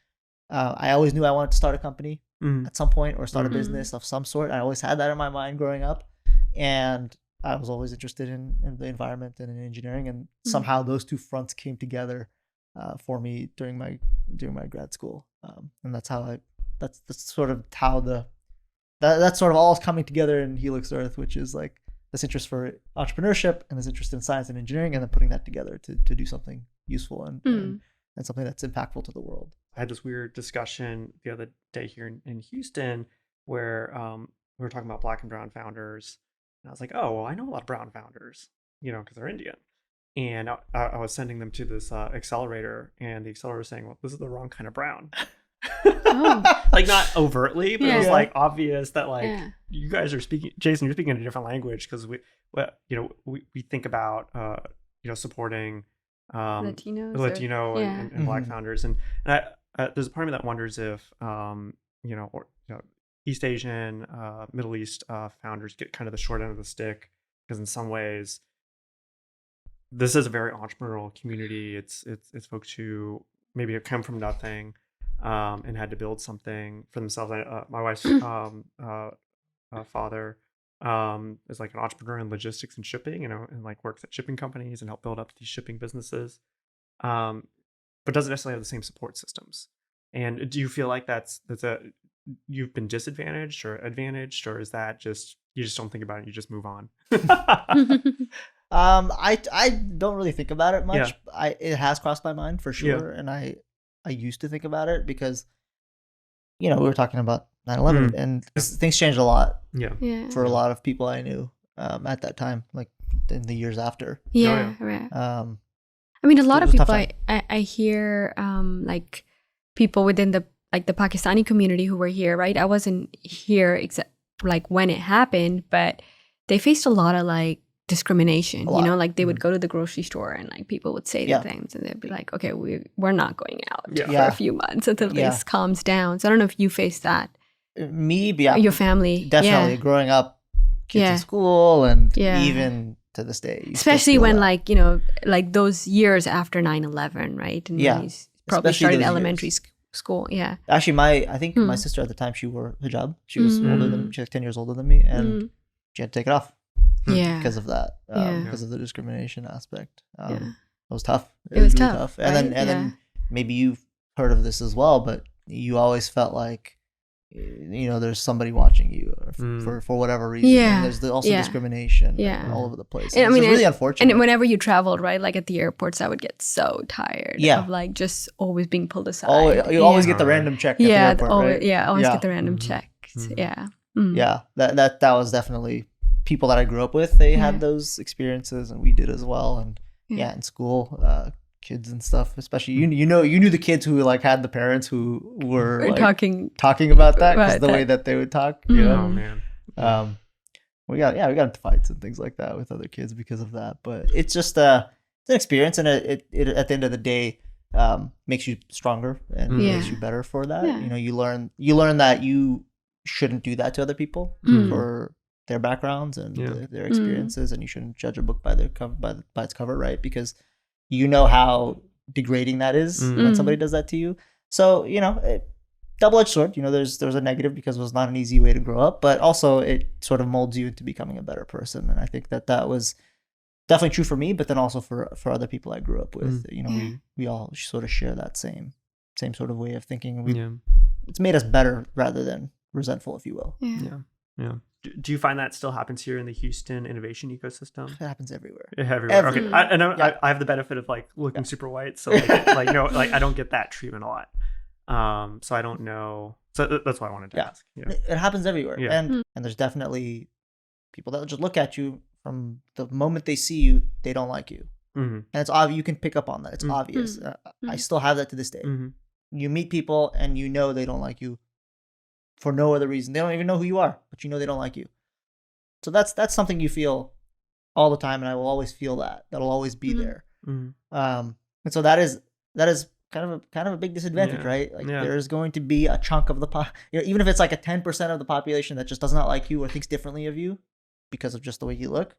S2: I always knew I wanted to start a company at some point or start a business of some sort. I always had that in my mind growing up, and I was always interested in the environment and in engineering, and somehow those two fronts came together for me during my grad school, and that's sort of how that's sort of all coming together in Helix Earth, which is like this interest for entrepreneurship and this interest in science and engineering, and then putting that together to do something useful and something that's impactful to the world.
S1: I had this weird discussion the other day here in Houston where we were talking about Black and brown founders. And I was like, oh, well, I know a lot of brown founders, because they're Indian. And I was sending them to this accelerator, and the accelerator was saying, well, this is the wrong kind of brown. Like not overtly, but it was like obvious that like you guys are speaking, Jason, you're speaking in a different language, because we think about supporting Latino and Black founders, and there's a part of me that wonders if East Asian, Middle East founders get kind of the short end of the stick, because in some ways this is a very entrepreneurial community. It's folks who maybe have come from nothing and had to build something for themselves. My wife's father is like an entrepreneur in logistics and shipping, and like works at shipping companies and help build up these shipping businesses, but doesn't necessarily have the same support systems. And do you feel like you've been disadvantaged or advantaged, or is that just you just don't think about it, you just move on?
S2: I don't really think about it much. It has crossed my mind for sure, and I used to think about it because we were talking about 9/11 and things changed a lot for a lot of people I knew at that time, like in the years after.
S3: Right. I mean, a lot of people I hear like people within the Pakistani community who were here, right? I wasn't here except like when it happened, but they faced a lot of like discrimination, like they would go to the grocery store and like people would say things and they'd be like, okay, we're not going out for a few months until this calms down. So I don't know if you faced that.
S2: Me,
S3: your family.
S2: Definitely growing up, kids in school, and even to this day.
S3: Especially when like, like those years after 9/11, right? And you probably started elementary school. Yeah.
S2: Actually, I think my sister at the time, she wore hijab. She was older than, she was 10 years older than me, and she had to take it off. Because of that, because of the discrimination aspect. It was tough. It was really tough. And then maybe you've heard of this as well, but you always felt like there's somebody watching you for whatever reason. And there's also discrimination all over the place. And it's really unfortunate.
S3: And whenever you traveled, right, like at the airports, I would get so tired of like just always being pulled aside.
S2: You always get the random check at the airport, right?
S3: Always get the random check. Yeah.
S2: That was definitely people that I grew up with. They had those experiences, and we did as well. And in school, kids and stuff, especially you knew the kids who like had the parents who were like, talking about that, because the way that they would talk.
S1: Oh man.
S2: We got into fights and things like that with other kids because of that. But it's just it's an experience, and it at the end of the day makes you stronger and makes you better for that. You learn that you shouldn't do that to other people for their backgrounds and their experiences, and you shouldn't judge a book by its cover, right? Because you know how degrading that is when somebody does that to you. So double-edged sword. There's a negative because it was not an easy way to grow up, but also it sort of molds you into becoming a better person. And I think that was definitely true for me, but then also for other people I grew up with. We all sort of share that same sort of way of thinking. It's made us better rather than resentful, if you will.
S1: Yeah. Do you find that still happens here in the Houston innovation ecosystem?
S2: It happens everywhere.
S1: Everywhere. Okay. I have the benefit of like looking super white, so like I don't get that treatment a lot. So I don't know. So that's why I wanted to ask.
S2: It happens everywhere, and there's definitely people that just look at you from the moment they see you, they don't like you. And it's obvious. You can pick up on that. It's obvious. I still have that to this day. You meet people and you know they don't like you for no other reason. They don't even know who you are, but you know they don't like you. So that's something you feel all the time, and I will always feel that. That'll always be there. And so that is kind of a big disadvantage, right? Like there's going to be a chunk of the even if it's like a 10% of the population that just does not like you or thinks differently of you because of just the way you look.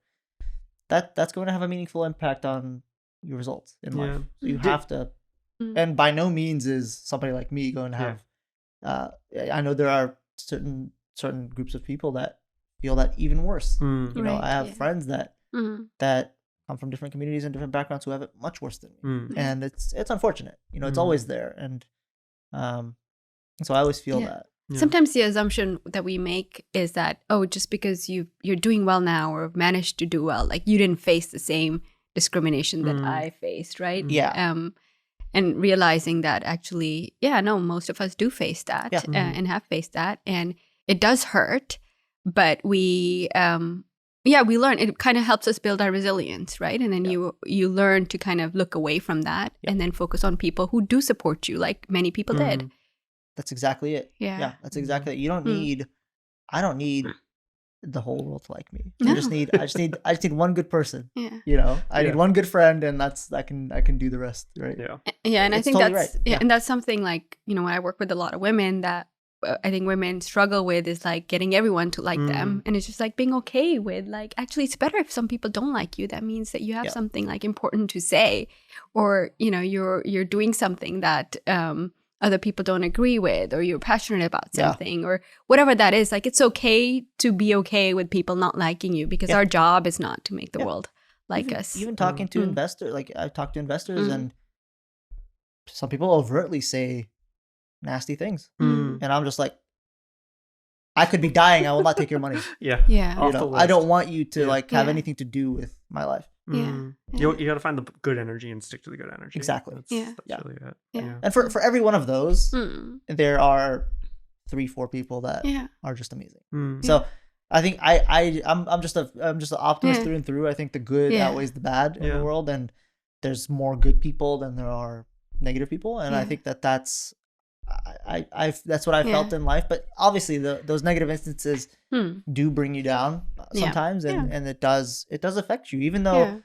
S2: That's going to have a meaningful impact on your results in life. So you have to, and by no means is somebody like me going to have. I know there are certain groups of people that feel that even worse. You know, I have friends that come from different communities and different backgrounds who have it much worse than me, and it's unfortunate. You know, it's always there, and so I always feel that.
S3: Sometimes the assumption that we make is that, oh, just because you're doing well now or managed to do well, like you didn't face the same discrimination that I faced, right? And realizing that actually, no, most of us do face that and have faced that, and it does hurt, but we learn. It kind of helps us build our resilience, right? And then you learn to kind of look away from that and then focus on people who do support you, like many people did.
S2: That's exactly it. Yeah, that's exactly it. You don't need. I don't need the whole world to like me. No. I just need one good person. You know, I need one good friend, and I can do the rest, right?
S3: And I think totally that's right. And that's something like, you know, when I work with a lot of women that I think women struggle with is like getting everyone to like them, and it's just like being okay with like, actually it's better if some people don't like you. That means that you have something like important to say, or you know, you're doing something that other people don't agree with, or you're passionate about something, or whatever that is. Like, it's okay to be okay with people not liking you, because our job is not to make the world like us.
S2: Even talking to investors, like I've talked to investors, and some people overtly say nasty things, and I'm just like, I could be dying. I will not take your money.
S3: Yeah.
S2: You know, I don't want you to like have anything to do with my life.
S1: You got to find the good energy and stick to the good energy.
S2: Exactly.
S1: That's really it.
S2: And for every one of those, there are 3-4 people that are just amazing. So I think I'm just an optimist through and through. I think the good outweighs the bad in the world, and there's more good people than there are negative people, and I think that's that's what I felt in life. But obviously those negative instances do bring you down sometimes, and it does affect you, even though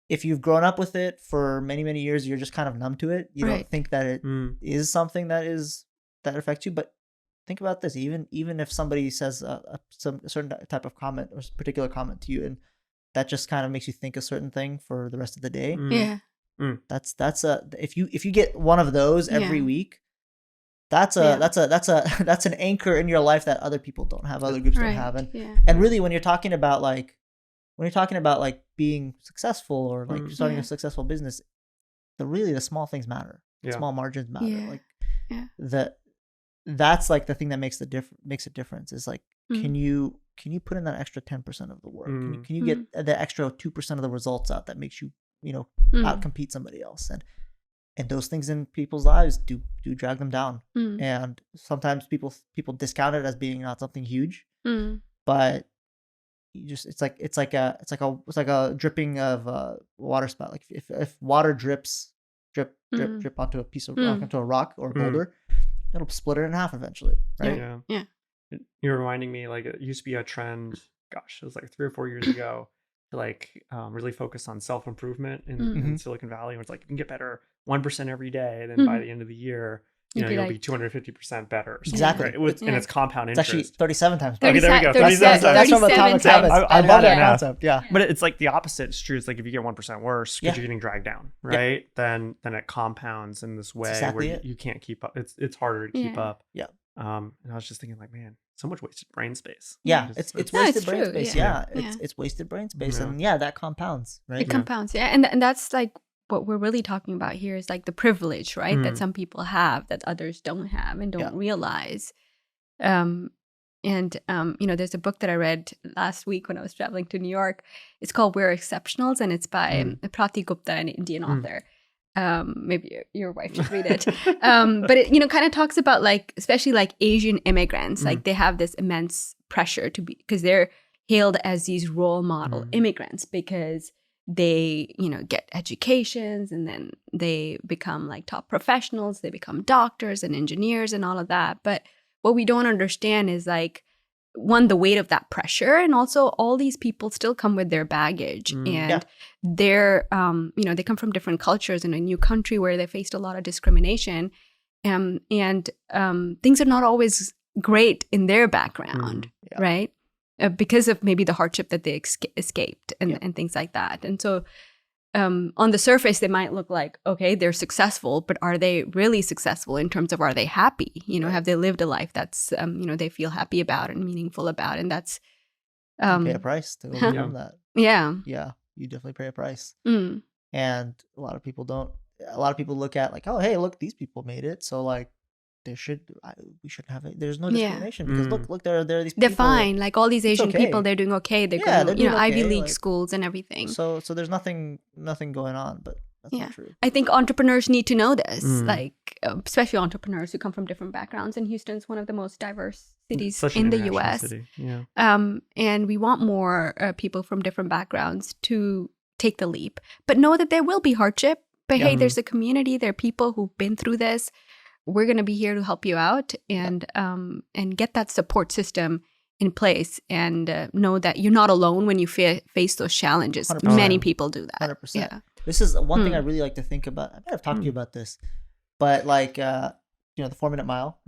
S2: if you've grown up with it for many, many years, you're just kind of numb to it. You don't think that it is something that affects you. But think about this: even if somebody says a certain type of comment or particular comment to you, and that just kind of makes you think a certain thing for the rest of the day. That's if you get one of those every week, that's an anchor in your life that other people don't have, other groups don't have. And really, when you're talking about like being successful, or like starting a successful business, the small things matter. Small margins matter. That's like the thing that makes a difference, is like, can you put in that extra 10% of the work? Can you get the extra 2% of the results out that makes you outcompete somebody else? And those things in people's lives do drag them down. And sometimes people discount it as being not something huge, but it's like a dripping of water spout. Like if water drip onto a piece of rock, onto a rock or a boulder, it'll split it in half eventually, right?
S1: You're reminding me, like, it used to be a trend, gosh, it was like 3 or 4 years ago, to like really focus on self-improvement in Silicon Valley, where it's like you can get better 1% every day, and then by the end of the year, you'll be 250% better.
S2: Exactly.
S1: Right? And it's compound interest.
S2: It's actually 37 times.
S1: Okay, there we go. 37 times.
S2: That's from Atomic Habits.
S1: I love that
S2: concept.
S1: But it's like the opposite is true. It's like if you get 1% worse because you're getting dragged down, right? Then it compounds in this way where you can't keep up. It's harder to keep up. And I was just thinking, like, man, so much wasted brain space.
S2: It's wasted brain space. It's wasted brain space, and that compounds, right?
S3: It compounds, and that's like what we're really talking about here, is like the privilege, right? That some people have that others don't have and don't realize. There's a book that I read last week when I was traveling to New York. It's called We're Exceptionals, and it's by Prati Gupta, an Indian author. Maybe your wife should read it. But it kind of talks about, like, especially like Asian immigrants, like they have this immense pressure to be, because they're, hailed as these role model immigrants because they, get educations and then they become like top professionals. They become doctors and engineers and all of that. But what we don't understand is like, one, the weight of that pressure, and also all these people still come with their baggage and they're, they come from different cultures in a new country where they faced a lot of discrimination, and things are not always great in their background, right? Because of maybe the hardship that they escaped and things like that. And so on the surface, they might look like, okay, they're successful, but are they really successful in terms of, are they happy? Have they lived a life that's, they feel happy about and meaningful about? And that's...
S2: you pay a price to overcome that.
S3: Yeah.
S2: Yeah, you definitely pay a price.
S3: Mm.
S2: And a lot of people don't. A lot of people look at like, oh, hey, look, these people made it. So like, we shouldn't have it. There's no discrimination because look, there are these people.
S3: They're fine. Like all these Asian people, they're doing okay. They're going to, Ivy League schools and everything.
S2: So there's nothing going on, but that's not true.
S3: I think entrepreneurs need to know this, like especially entrepreneurs who come from different backgrounds. And Houston's one of the most diverse cities in the U.S.
S1: Yeah.
S3: And we want more people from different backgrounds to take the leap, but know that there will be hardship. But hey, there's a community. There are people who've been through this. We're going to be here to help you out and get that support system in place, and know that you're not alone when you face those challenges.
S2: 100%.
S3: Many people do that.
S2: 100%.
S3: Yeah.
S2: This is one thing I really like to think about. I might have talked to you about this, but like, the 4-minute mile,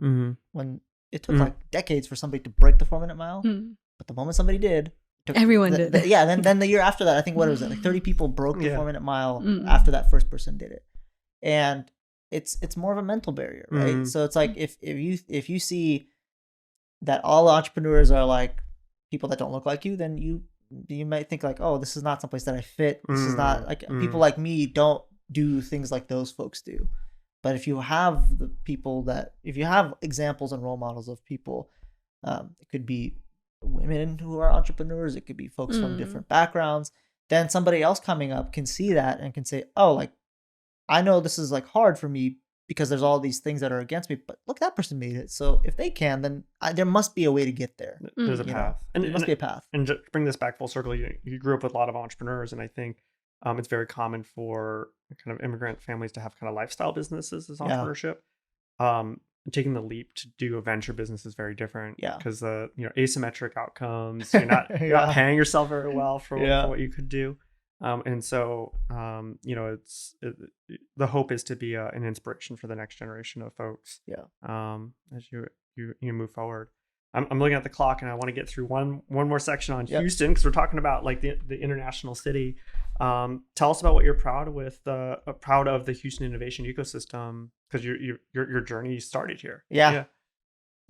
S2: when it took like decades for somebody to break the 4-minute mile, but the moment somebody did,
S3: everyone did.
S2: Then the year after that, I think, what was it? Like 30 people broke the 4-minute mile after that first person did it. And it's more of a mental barrier, right? So it's like if you see that all entrepreneurs are like people that don't look like you, then you might think like, oh, this is not someplace that I fit. This is not like people like me don't do things like those folks do. But if you have if you have examples and role models of people, it could be women who are entrepreneurs, it could be folks from different backgrounds, then somebody else coming up can see that and can say, oh, like, I know this is like hard for me because there's all these things that are against me, but look, that person made it. So if they can, then there must be a way to get there.
S1: There's a path.
S2: And there must be a path.
S1: And to bring this back full circle, you grew up with a lot of entrepreneurs, and I think it's very common for kind of immigrant families to have kind of lifestyle businesses as entrepreneurship. Taking the leap to do a venture business is very different. Yeah, because the asymmetric outcomes. You're not paying yourself very well for what you could do. And so, the hope is to be an inspiration for the next generation of folks. Yeah. As you move forward, I'm looking at the clock, and I want to get through one more section on Houston, because we're talking about like the international city. Tell us about what you're proud of the Houston innovation ecosystem, because your journey started here.
S2: Yeah.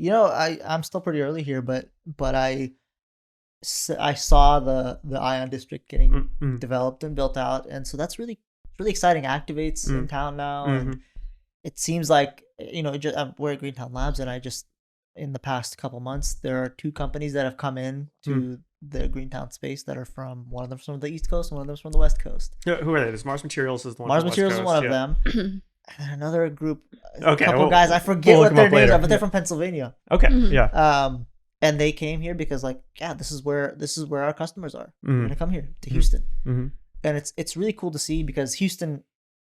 S2: I'm still pretty early here, but I saw the Ion district getting developed and built out, and so that's really exciting. Activates in town now, and it seems like we're at Greentown Labs, and in the past couple months there are 2 companies that have come in to the Greentown space that are one of them from the East Coast and one of them from the West Coast.
S1: Who are they? This Mars Materials is the one.
S2: Mars Materials is one of them. And then another group, a couple guys, I forget what their names are, but they're from Pennsylvania.
S1: Okay, yeah.
S2: And they came here because this is where our customers are. We're gonna come here to Houston, and it's really cool to see, because Houston,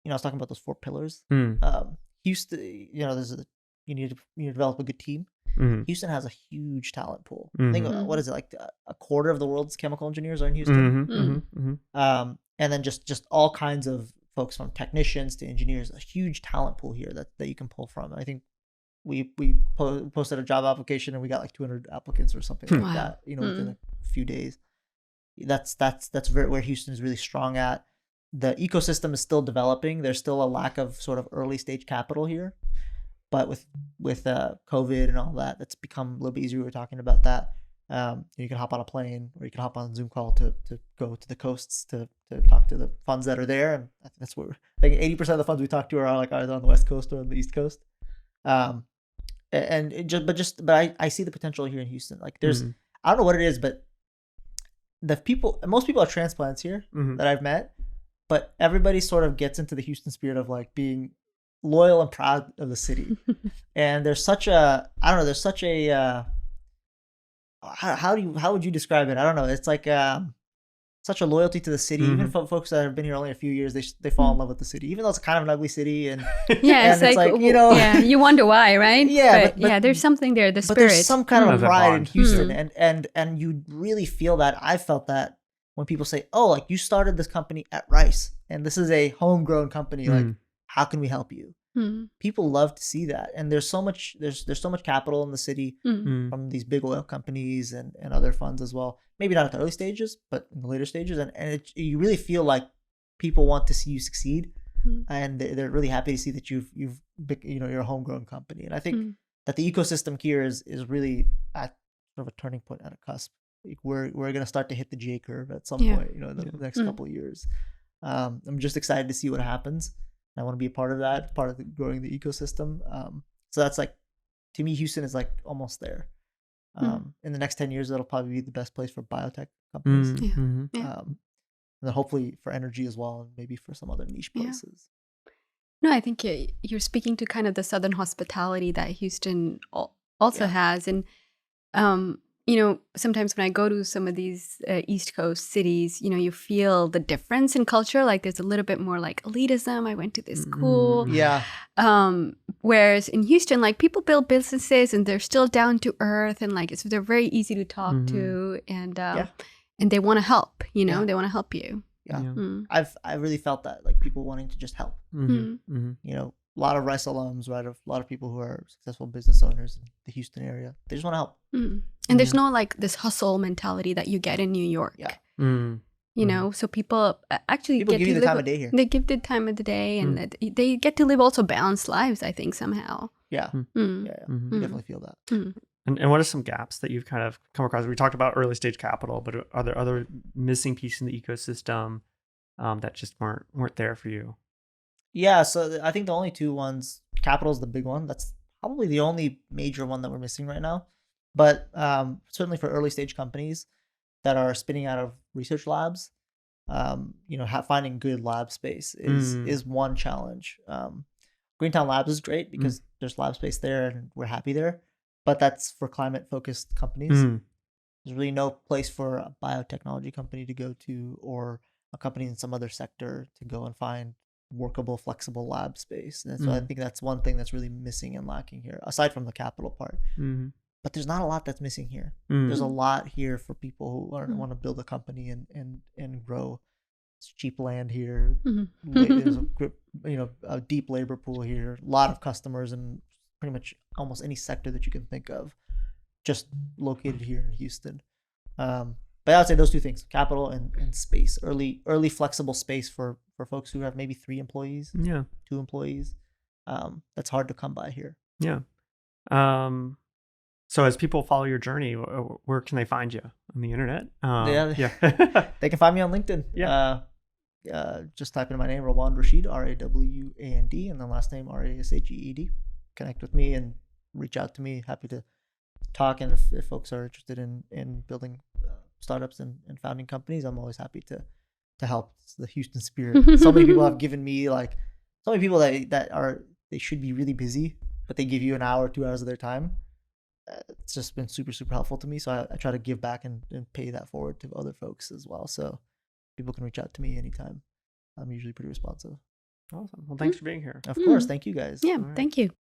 S2: I was talking about those 4 pillars. Houston, you need to develop a good team. Houston has a huge talent pool. I think what is it, like a quarter of the world's chemical engineers are in Houston. And then just all kinds of folks, from technicians to engineers, a huge talent pool here that you can pull from. And I think we posted a job application and we got like 200 applicants or something like that, within a few days. That's where Houston is really strong at. The ecosystem is still developing. There's still a lack of sort of early stage capital here, but with COVID and all that, that's become a little bit easier. We were talking about that. You can hop on a plane, or you can hop on a Zoom call to go to the coasts to talk to the funds that are there. And I think that's where 80% of the funds we talk to are like either on the West Coast or on the East Coast. But I see the potential here in Houston. Like there's, I don't know what it is, but most people are transplants here that I've met, but everybody sort of gets into the Houston spirit of like being loyal and proud of the city. And there's such a how would you describe it? I don't know. It's like such a loyalty to the city. Even for folks that have been here only a few years, they fall in love with the city, even though it's kind of an ugly city. And
S3: yeah,
S2: and
S3: it's like yeah, you wonder why, right?
S2: Yeah, but
S3: yeah, there's something there. The spirit.
S2: But there's some kind of pride in Houston, and you really feel that. I felt that when people say, "Oh, like you started this company at Rice, and this is a homegrown company. Like, how can we help you?" People love to see that, and there's so much capital in the city from these big oil companies and other funds as well. Maybe not at the early stages, but in the later stages, and you really feel like people want to see you succeed, and they're really happy to see that you're a homegrown company. And I think that the ecosystem here is really at sort of a turning point, at a cusp. Like we're gonna start to hit the J curve at some point, in the next couple of years. I'm just excited to see what happens. I want to be a part of that, part of growing the ecosystem. So that's like, to me, Houston is like almost there. In the next 10 years, that'll probably be the best place for biotech companies. And then hopefully for energy as well, and maybe for some other niche places.
S3: No, I think you're speaking to kind of the Southern hospitality that Houston also has. And, sometimes when I go to some of these East Coast cities, you feel the difference in culture. Like there's a little bit more like elitism. I went to this school.
S2: Yeah.
S3: Whereas in Houston, like people build businesses and they're still down to earth, and like they're very easy to talk to, and they want to help. They want to help you.
S2: Yeah. I really felt that, like people wanting to just help. A lot of Rice alums, right? A lot of people who are successful business owners in the Houston area, they just want to help.
S3: And there's no like this hustle mentality that you get in New York. Yeah. So people actually
S2: give you the time of day here.
S3: They give the time of the day, and they get to live also balanced lives, I think, somehow.
S2: Yeah. You definitely feel that.
S1: And what are some gaps that you've kind of come across? We talked about early stage capital, but are there other missing pieces in the ecosystem that just weren't there for you?
S2: Yeah, so I think the only two ones, capital is the big one. That's probably the only major one that we're missing right now. But certainly for early stage companies that are spinning out of research labs, finding good lab space is one challenge. Greentown Labs is great because there's lab space there and we're happy there. But that's for climate focused companies. There's really no place for a biotechnology company to go to, or a company in some other sector to go and find workable, flexible lab space. And so I think that's one thing that's really missing and lacking here, aside from the capital part. But there's not a lot that's missing here. There's a lot here for people who want to build a company and grow. It's cheap land here. There's a deep labor pool here. A lot of customers in pretty much almost any sector that you can think of, just located here in Houston. But I would say those two things: capital and space. Early flexible space for folks who have maybe 3 employees, 2 employees. That's hard to come by here.
S1: Yeah. So as people follow your journey, where can they find you on the internet?
S2: They can find me on LinkedIn. Just type in my name, Rawand Rasheed, Rawand, and then last name Rasheed. Connect with me and reach out to me. Happy to talk, and if folks are interested in building startups and founding companies, I'm always happy to help. It's the Houston spirit. So many people have given me so many people they should be really busy, but they give you an hour, 2 hours of their time. It's just been super, super helpful to me. So I try to give back and pay that forward to other folks as well. So people can reach out to me anytime. I'm usually pretty responsive.
S1: Awesome. Well, thanks for being here.
S2: Of course. Thank you guys.
S3: Yeah, thank you.